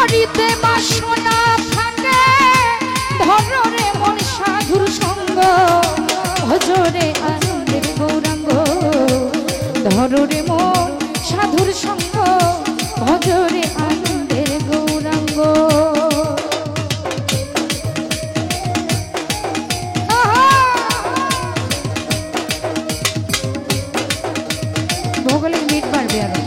করিতে বাসনা থাকে ধরো রে মন সাধুর সঙ্গ ভজরে আনন্দের গৌরাঙ্গ ধরো রে মন সাধুর সঙ্গ ভজরে আনন্দের গৌরাঙ্গ ভোগলের মিট পারবে আরো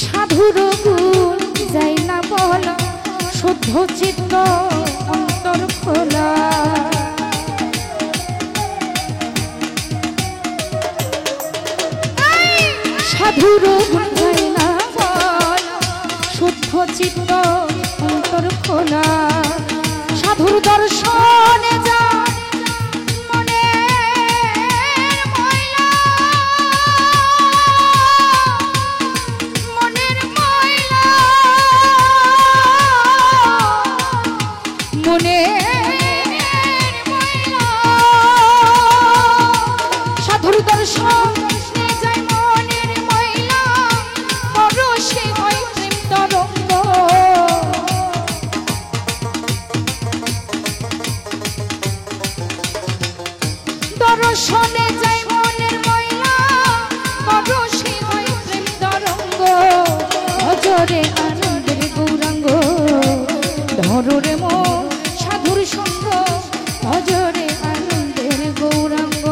সাধুর গুণ যাই না বলা শুদ্ধ চিত্ত অন্তর খোলা সাধুর গুণ যাই না বলা শুদ্ধ চিত্ত অন্তর খোলা সাধুর দর্শনে যা সাধুর দর্শন যায় মনের ময়লা পরশে হয় প্রেম তরঙ্গ দর্শনে যায় মনের ময়লা পরশে হয় প্রেম তরঙ্গ ভজরে আনন্দের গৌরাঙ্গ ধরো রে মন সাধুর সঙ্গ ভজরে আনন্দের গৌরাঙ্গ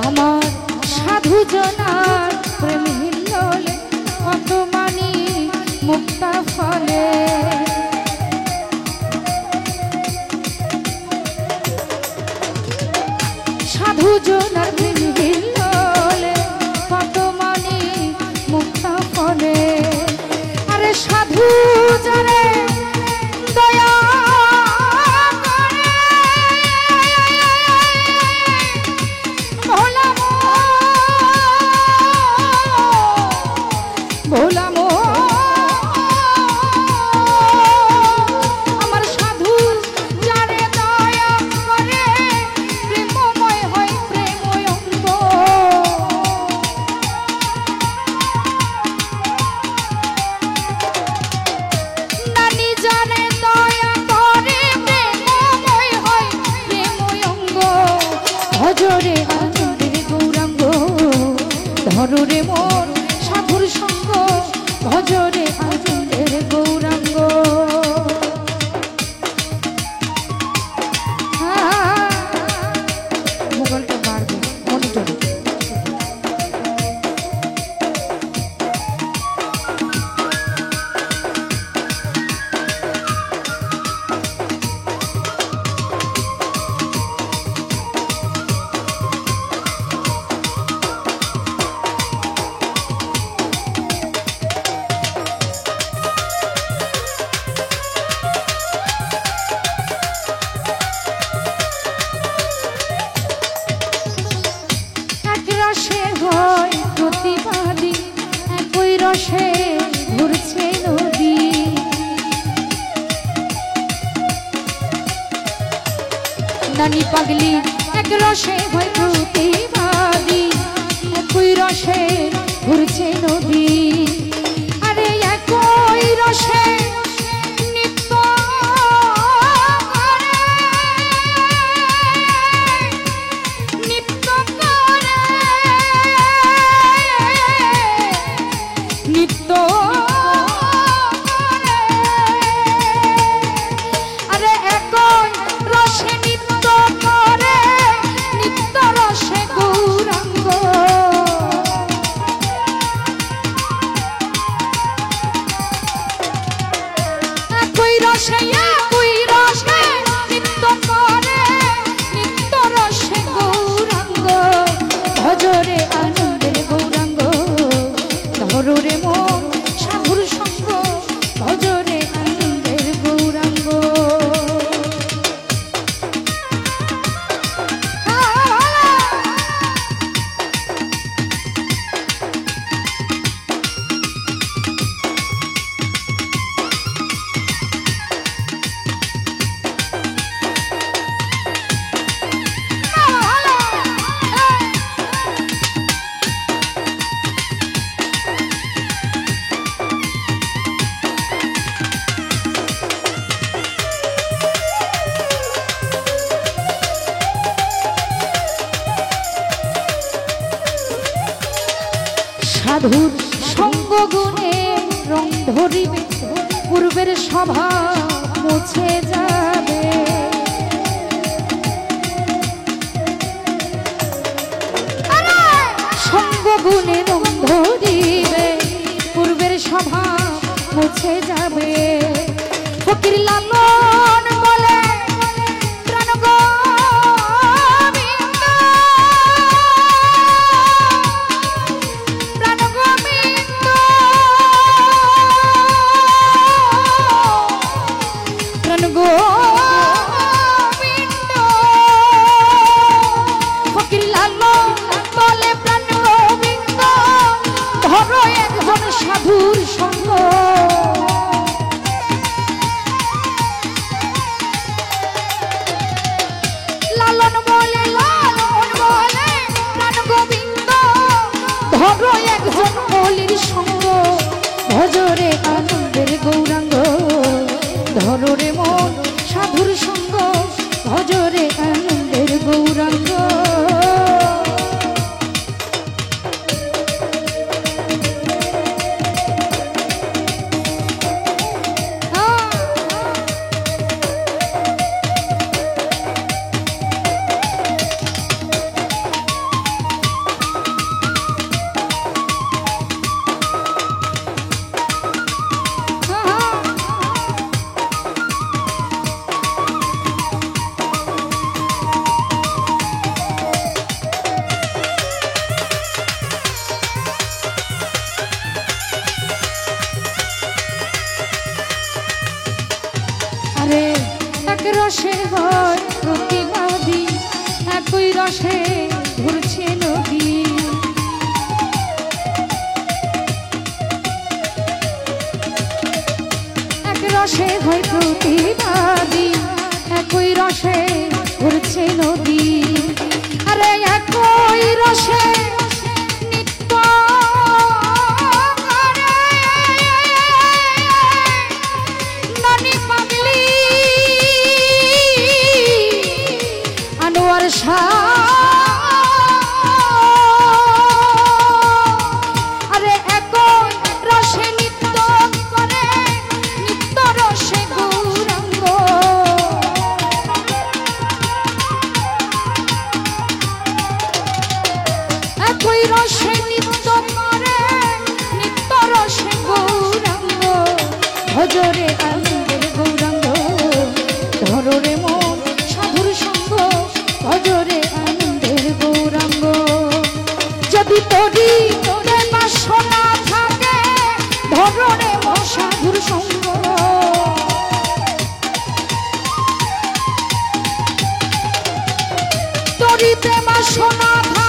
আমার সাধু জনার প্রেম হিল্লোলে কত মানি মুক্তা ফলে সাধু জনার প্রেম হিল্লোলে কত মানি মুক্তা ফলে আরে সাধু যারে দয়া আমার সাধু যারে দয়া করে প্রেমময় হয় প্রেমময় অঙ্গ নানি যারে দয়া করে প্রেমময় হয় প্রেমময় অঙ্গ ভজরে আনন্দের গৌরাঙ্গ ধরো রে মন সাধুর সঙ্গ ভজরে আনন্দের গৌরাঙ্গ মোবাইলটা বাড়বে মনিটরে প্রতিবাদী একই রসে ঘুরছে নদী নানি পাগলি এক রসে হয় প্রতিবাদী একই রসে ঘুরছে নদী আরে একই রসে নিত্য আরে একই রসে নিত্য করে নিত্য রসে গৌরাঙ্গ একই রসে নিত্য করে নিত্য রসে গৌরাঙ্গ ভজরে আনন্দের গৌরাঙ্গ ধররে মন সাধুর সঙ্গ ভজরে আনন্দের গৌরাঙ্গ সাধুর সঙ্গ গুণে রং ধরিবে পূর্বের স্বভাব মুছে যাবে সঙ্গ গুণে রং ধরিবে পূর্বের স্বভাব মুছে যাবে ফকির লালন বলে সাধুর সঙ্গ লালন বলে প্রাণ গোবিন্দ ধরো একজন বলির সঙ্গ ভজরে আনন্দের গৌরাঙ্গ ধরো রে মন সাধুর সঙ্গ ভজরে আনন্দের গৌরাঙ্গ এক রসে হয় প্রতিবাদী একই রসে ঘুরছে নদী এক রসে হয় প্রতিবাদী একই রসে ঘুরছে নদী আরে একই রসে নিত্য নানি পাগলি আনোয়ার আরে একই রসে নিত্য করে নিত্য রসে গৌরাঙ্গ একই রসে নিত্য করে নিত্য রসে গৌরাঙ্গ ভজরে আনন্দের গৌরাঙ্গ ধরো রে মন সাধুর সঙ্গ ভজরে আনন্দের গৌরাঙ্গ যদি তোরি বাসনা থাকে ধরো রে মন সাধুর সঙ্গ তোরিতে বাসনা